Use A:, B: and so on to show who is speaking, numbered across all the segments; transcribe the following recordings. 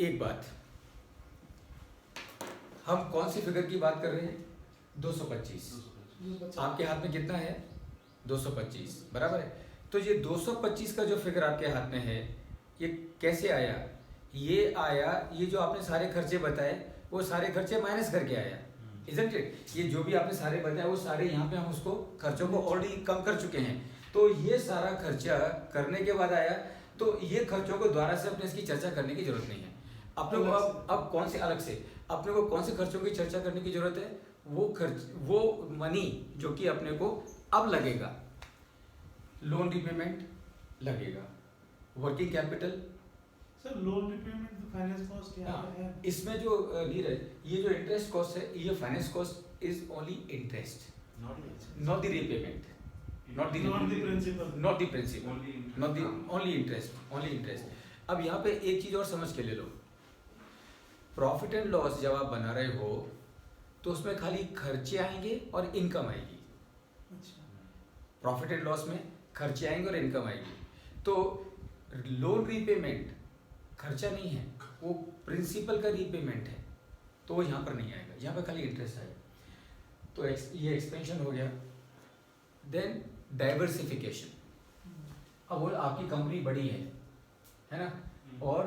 A: एक बात, हम कौन सी फिगर की बात कर रहे हैं? 225। आपके हाथ में कितना है? 225, बराबर है। तो ये 225 का जो फिगर आपके हाथ में है, ये कैसे आया? ये आया, ये जो आपने सारे खर्चे बताए वो सारे खर्चे माइनस करके आया, इजंट इट? ये जो भी आपने सारे बताए वो सारे यहाँ पे हम उसको खर्चों को ऑलरेडी कम कर चुके हैं। तो ये सारा खर्चा करने के बाद आया, तो ये खर्चों को दोबारा से अपने इसकी चर्चा करने की जरूरत नहीं है अपने को। अब कौन से अलग से अपने को कौन से खर्चों की चर्चा करने की जरूरत है? वो खर्च, वो मनी जो कि अपने को अब लगेगा, लोन रिपेमेंट लगेगा, working capital.
B: Sir loan repayment तो फाइनेंस कॉस्ट क्या है?
A: इसमें जो नीरज, ये जो इंटरेस्ट कॉस्ट है, ये finance cost is only interest, not the repayment, not the
B: principal,
A: not the principal, not the only interest. अब यहाँ पे एक चीज और समझ के ले लो, प्रॉफिट एंड लॉस जब आप बना रहे हो तो उसमें खाली खर्चे आएंगे और इनकम आएगी। प्रॉफिट एंड लॉस में खर्चे आएंगे और इनकम आएगी। तो लोन रीपेमेंट खर्चा नहीं है, वो प्रिंसिपल का रीपेमेंट है, तो वो यहाँ पर नहीं आएगा, यहाँ पर खाली इंटरेस्ट आएगा। तो ये एक्सपेंशन हो गया। देन डाइवर्सिफिकेशन, अब वो आपकी कंपनी बड़ी है ना, और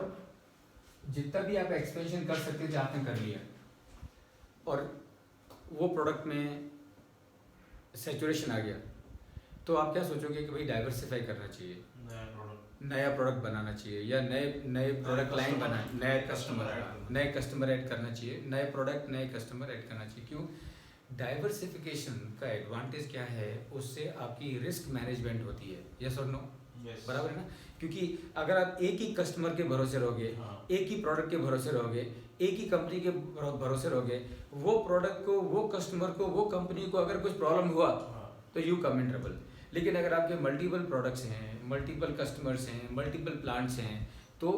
A: जितना भी आप एक्सपेंशन कर सकते थे आपने कर लिया, और वो प्रोडक्ट में सैचुरेशन आ गया, तो आप क्या सोचोगे कि भाई डाइवर्सिफाई करना चाहिए, नया प्रोडक्ट बनाना चाहिए, या नए प्रोडक्ट लाइन बना, नए कस्टमर ऐड करना चाहिए, नए प्रोडक्ट नए कस्टमर ऐड करना चाहिए। क्यों? डाइवर्सिफिकेशन का एडवांटेज क्या है? उससे आपकी रिस्क मैनेजमेंट होती है, यस और नो? बराबर है ना? क्योंकि अगर आप एक ही कस्टमर के भरोसे रहोगे, एक ही प्रोडक्ट के भरोसे रहोगे, एक ही कंपनी के भरोसे रहोगे, वो प्रोडक्ट को, वो कस्टमर को, वो कंपनी को अगर कुछ प्रॉब्लम हुआ तो यू कम इन ट्रबल। लेकिन अगर आपके मल्टीपल प्रोडक्ट्स हैं, मल्टीपल कस्टमर्स हैं, मल्टीपल प्लांट्स हैं, तो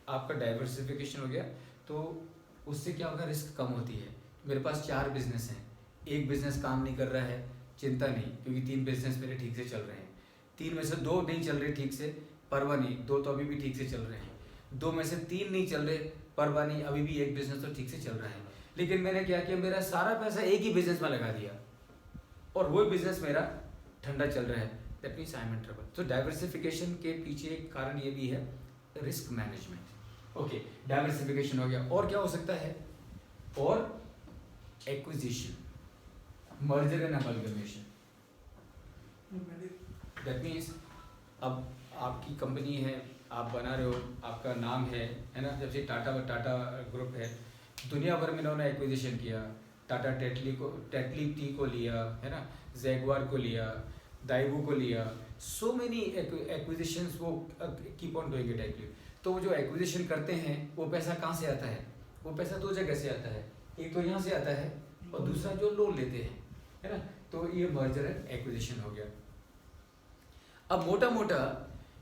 A: आपका डाइवर्सिफिकेशन हो गया, तो उससे क्या होगा? रिस्क कम होती है। मेरे पास 4 बिजनेस हैं, एक बिजनेस काम नहीं कर रहा है, चिंता नहीं, क्योंकि 3 बिजनेस मेरे ठीक से चल रहे हैं। 3 में से 2 नहीं चल रहे ठीक से, परवाह नहीं, 2 तो अभी भी ठीक से चल रहे हैं। 2 में से 3 नहीं चल रहे, परवाह नहीं, अभी भी एक बिजनेस तो ठीक से चल रहा है। लेकिन मैंने क्या किया? मेरा सारा पैसा एक ही बिजनेस में लगा दिया, और वो बिजनेस मेरा ठंडा चल रहा है, that means I am in trouble. तो डाइवर्सिफिकेशन के पीछे एक कारण ये भी है, रिस्क मैनेजमेंट। ओके, डाइवर्सिफिकेशन हो गया। और क्या हो सकता है? और acquisition, merger and amalgamation. That means अब आपकी कंपनी है, आप बना रहे हो, आपका नाम है ना? जब से टाटा ग्रुप है, दुनिया भर में इन्होंने एक्विजिशन किया। टाटा टेटली टी को लिया, है ना, जैगवार को लिया, दाइवू को लिया, सो मेनी एक्विजिशंस, वो keep on doing it actually. तो वो जो एक्विजिशन करते हैं, वो पैसा कहाँ से आता है? वो पैसा 2 जगह से आता है, एक तो यहाँ से आता है, और दूसरा जो लोन लेते हैं, है ना। तो ये मर्जर एंड एक्विजिशन हो गया। अब मोटा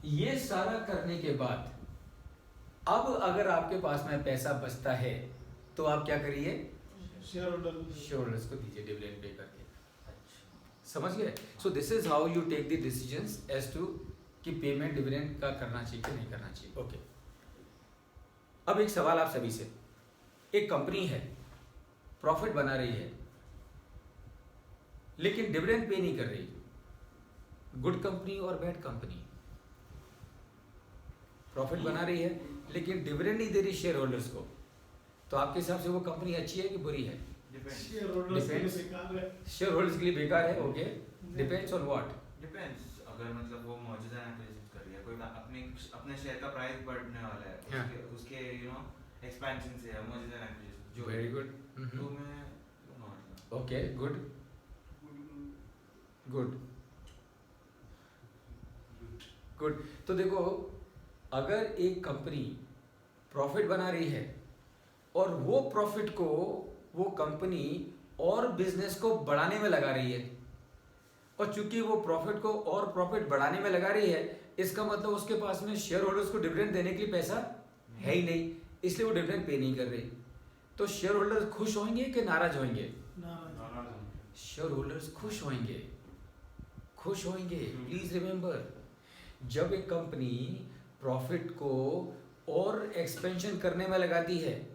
A: ये सारा करने के बाद, अब अगर आपके पास में पैसा बचता है तो आप क्या करिए? शेयरहोल्डर्स को दीजिए डिविडेंड पे करके। समझ गए? So this is how you take the decisions as to कि पेमेंट डिविडेंड का करना चाहिए कि नहीं करना चाहिए। ओके, अब एक सवाल आप सभी से, एक कंपनी है, प्रॉफिट बना रही है, लेकिन डिविडेंड पे नहीं कर रही, गुड कंपनी और बैड कंपनी? प्रॉफिट बना रही है लेकिन डिविडेंड नहीं दे रही शेयर होल्डर्स को, तो आपके हिसाब से वो कंपनी अच्छी है कि बुरी है?
B: शेयर होल्डर्स
A: के लिए बेकार है। Okay, depends on what?
C: Depends, अगर मतलब वो मौजूदा एक्विजिशन कर रही है, कोई अपने शेयर का प्राइस बढ़ने वाला है, उसके यू नो एक्सपेंशन से, मौजूदा एक्विजिशन जो
A: वेरी गुड।
C: तो मैं
A: ओके, गुड। तो देखो, अगर एक कंपनी प्रॉफिट बना रही है और वो प्रॉफिट को वो कंपनी और बिजनेस को बढ़ाने में लगा रही है, और चूंकि वो प्रॉफिट को और प्रॉफिट बढ़ाने में लगा रही है, इसका मतलब उसके पास में शेयर होल्डर्स को डिविडेंड देने के लिए पैसा है ही नहीं, इसलिए वो डिविडेंड पे नहीं कर रही। तो शेयर होल्डर्स खुश होंगे कि नाराज होंगे? शेयर होल्डर्स खुश होंगे। प्लीज रिमेंबर, जब एक कंपनी प्रॉफिट को और एक्सपेंशन करने में लगाती है,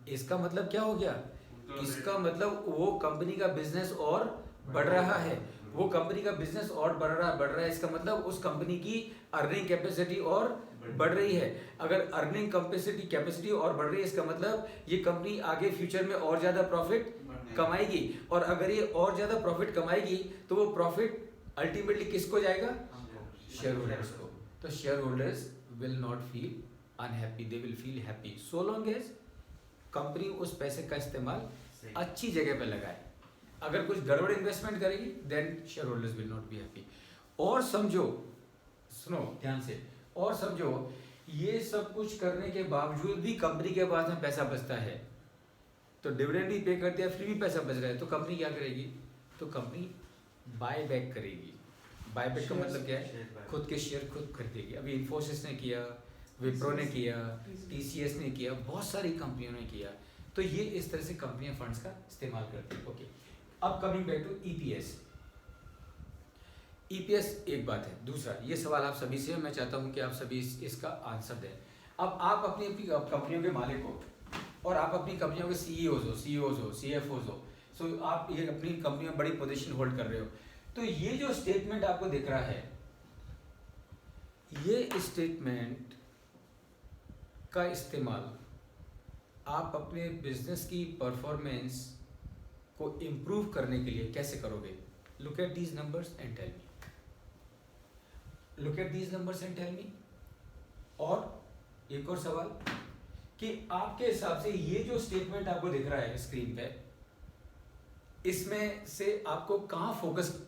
A: इसका मतलब क्या हो गया? इसका मतलब वो कंपनी का बिजनेस और बढ़ रहा है, वो कंपनी का बिजनेस और बढ़ रहा है, इसका मतलब उस कंपनी की अर्निंग कैपेसिटी और बढ़ रही है। अगर अर्निंग कैपेसिटी और बढ़ रही है, इसका मतलब ये कंपनी आगे फ्यूचर में और ज़्यादा प्रॉफिट कमाएगी, और अगर ये और ज़्यादा प्रॉफिट कमाएगी तो वो प्रॉफिट अल्टीमेटली किसको जाएगा? शेयर होल्डर्स को। तो shareholders will not feel unhappy, they will feel happy so long as company उस पैसे का इस्तेमाल अच्छी जगह पे लगाए। अगर कुछ गड़बड़ इन्वेस्टमेंट करेगी then shareholders will not be happy. और समझो, सुनो ध्यान से, और समझो ये सब कुछ करने के बावजूद भी कंपनी के पास में पैसा बचता है, तो डिविडेंड भी पे करते हैं, फिर भी पैसा बच रहा है, तो कंपनी क्या करेगी? तो कंपनी बाय बैक करेगी। बाय बैक का मतलब क्या है? खुद के शेयर खुद खरीदेगी। अभी इन्फोसिस ने किया, विप्रो ने किया, टीसीएस ने किया, बहुत सारी कंपनियों ने किया। तो ये इस तरह से कंपनियां फंड्स का इस्तेमाल करती हैं। ओके, अब coming back to EPS. EPS एक बात है। दूसरा, ये सवाल आप सभी से, मैं चाहता हूं कि आप सभी इसका आंसर दें। अब आप अपनी अपनी कंपनियों के मालिक हो और आप अपनी कंपनियों के सीईओज हो, सीएफओज हो, सो आप ये अपनी कंपनी में बड़ी पोजीशन होल्ड कर रहे हो। तो ये जो स्टेटमेंट आपको दिख रहा है, ये स्टेटमेंट का इस्तेमाल आप अपने बिजनेस की परफॉर्मेंस को इम्प्रूव करने के लिए कैसे करोगे? Look at these numbers and tell me. Look at these numbers and tell me. और एक और सवाल कि आपके हिसाब से ये जो स्टेटमेंट आपको दिख रहा है स्क्रीन पे, इसमें से आपको कहाँ फोकस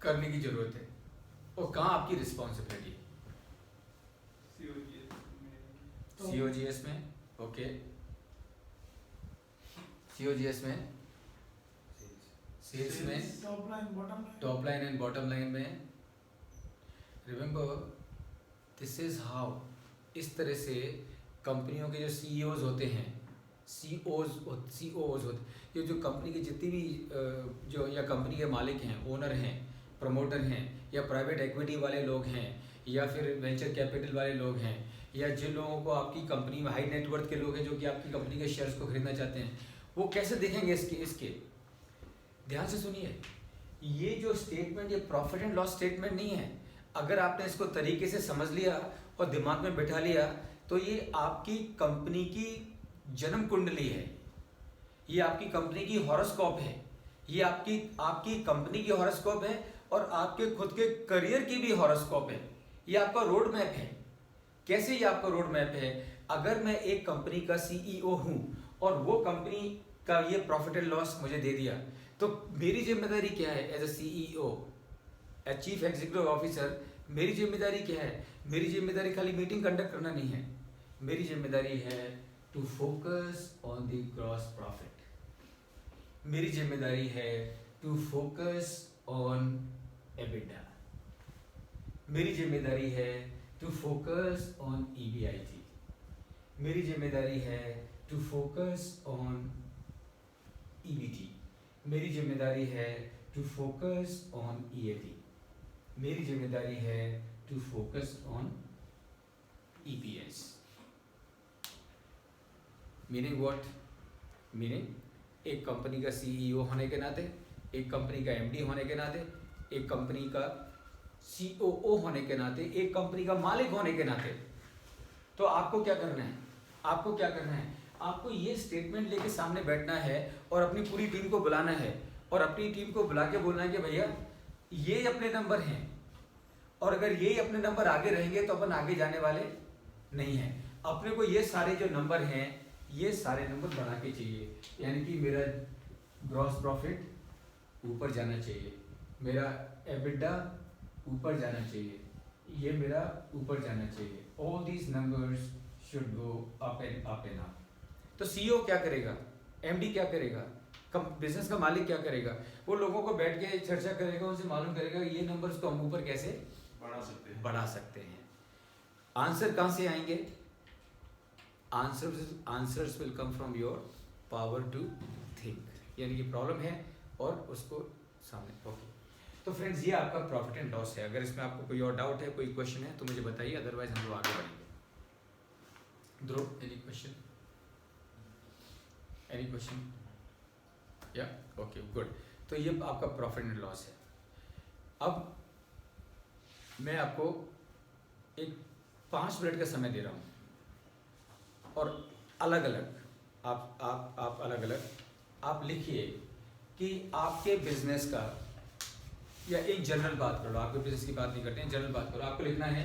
A: करने की जरूरत है और कहाँ आपकी रिस्पॉन्सिबिलिटी है? सीओजीएस में, ओके, सीओजीएस में, सेल्स में, top line and bottom line में। रिमेंबर दिस इज हाउ, इस तरह से कंपनियों के जो सीईओज होते हैं, सीओज होते, ये जो कंपनी के जितनी भी जो या कंपनी के मालिक हैं, ओनर हैं, प्रमोटर हैं, या प्राइवेट इक्विटी वाले लोग हैं, या फिर वेंचर कैपिटल वाले लोग हैं, या जिन लोगों को आपकी कंपनी में हाई नेटवर्थ के लोग हैं जो कि आपकी कंपनी के शेयर्स को खरीदना चाहते हैं, वो कैसे देखेंगे इसके? ध्यान से सुनिए, ये जो स्टेटमेंट, ये प्रॉफिट एंड लॉस स्टेटमेंट नहीं है। अगर आपने इसको तरीके से समझ लिया और दिमाग में बिठा लिया तो ये आपकी कंपनी की जन्म कुंडली है, ये आपकी कंपनी की हॉरोस्कोप है, ये आपकी कंपनी की हॉरोस्कोप है और आपके खुद के करियर की भी हॉरोस्कोप है। ये आपका रोड मैप है। कैसे ये आपका रोड मैप है? अगर मैं एक कंपनी का सीईओ हूं और वो कंपनी का ये प्रॉफिट एंड लॉस मुझे दे दिया, तो मेरी जिम्मेदारी क्या है as a CEO, as chief executive officer? मेरी जिम्मेदारी क्या है? मेरी जिम्मेदारी खाली मीटिंग कंडक्ट करना नहीं है, मेरी जिम्मेदारी है to focus on the gross profit. मेरी जिम्मेदारी है टू फोकस ऑन एबिटा। मेरी जिम्मेदारी है टू फोकस ऑन ईबीआईटी। मेरी जिम्मेदारी है टू फोकस ऑन ईबीटी। मेरी जिम्मेदारी है टू फोकस ऑन ईएटी। मेरी जिम्मेदारी है to focus on EPS. Meaning what? Meaning एक कंपनी का सीईओ होने के नाते, एक कंपनी का एमडी होने के नाते, एक कंपनी का सीओओ होने के नाते, एक कंपनी का मालिक होने के नाते, तो आपको क्या करना है? आपको क्या करना है? आपको ये स्टेटमेंट लेके सामने बैठना है और अपनी पूरी टीम को बुलाना है और अपनी टीम को बुला के बोलना है कि भैया ये अपने नंबर हैं, और अगर यही अपने नंबर आगे रहेंगे तो अपन आगे जाने वाले नहीं हैं। अपने को ये सारे जो नंबर हैं, ये सारे नंबर बढ़ा के चाहिए, यानी कि मेरा ग्रॉस प्रॉफिट ऊपर जाना चाहिए, मेरा एबिटा ऊपर जाना चाहिए, ये मेरा ऊपर जाना चाहिए। All these numbers should go up and up and up. तो सीईओ क्या करेगा? एमडी क्या करेगा? बिजनेस का मालिक क्या करेगा? वो लोगों को बैठ के चर्चा करेगा, उनसे मालूम करेगा ये नंबर्स को हम ऊपर कैसे बढ़ा सकते हैं। आंसर कहाँ से आएंगे? Answers will come from your power to think, यानी कि प्रॉब्लम है और उसको सामने। ओके, तो फ्रेंड्स ये आपका प्रॉफिट एंड लॉस है। अगर इसमें आपको कोई और डाउट है, कोई क्वेश्चन है तो मुझे बताइए, अदरवाइज हम लोग आगे बढ़ेंगे। ध्रुव, एनी क्वेश्चन? Any question? या ओके गुड। तो ये आपका प्रॉफिट एंड लॉस है। अब मैं आपको एक 5 मिनट का समय दे रहा हूँ और अलग अलग आप अलग अलग आप लिखिए कि आपके बिजनेस का, या एक जनरल बात करो, आपके बिजनेस की बात नहीं करते हैं, जनरल बात करो। आपको लिखना है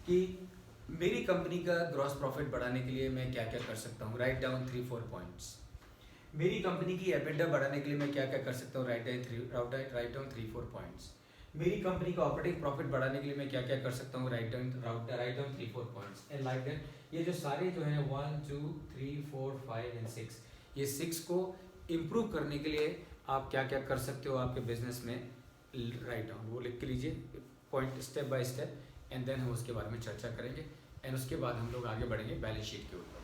A: कि मेरी कंपनी का ग्रॉस प्रॉफिट बढ़ाने के लिए मैं क्या क्या कर सकता हूँ, राइट डाउन 3-4 पॉइंट्स। मेरी कंपनी की एबिटा बढ़ाने के लिए मैं क्या क्या कर सकता हूँ, राइट डाउन 3-4 पॉइंट्स। मेरी कंपनी का ऑपरेटिंग प्रॉफिट बढ़ाने के लिए मैं क्या क्या कर सकता हूँ, write down 3-4 points. And like that ये जो सारे जो हैं 1 2 3 4 5 एंड 6, ये 6 को इम्प्रूव करने के लिए आप क्या क्या कर सकते हो आपके बिजनेस में, राइट डाउन, वो लिख के लीजिए point step by step, and then हम उसके बारे में चर्चा करेंगे। एंड उसके बाद हम लोग आगे बढ़ेंगे बैलेंस शीट के ऊपर।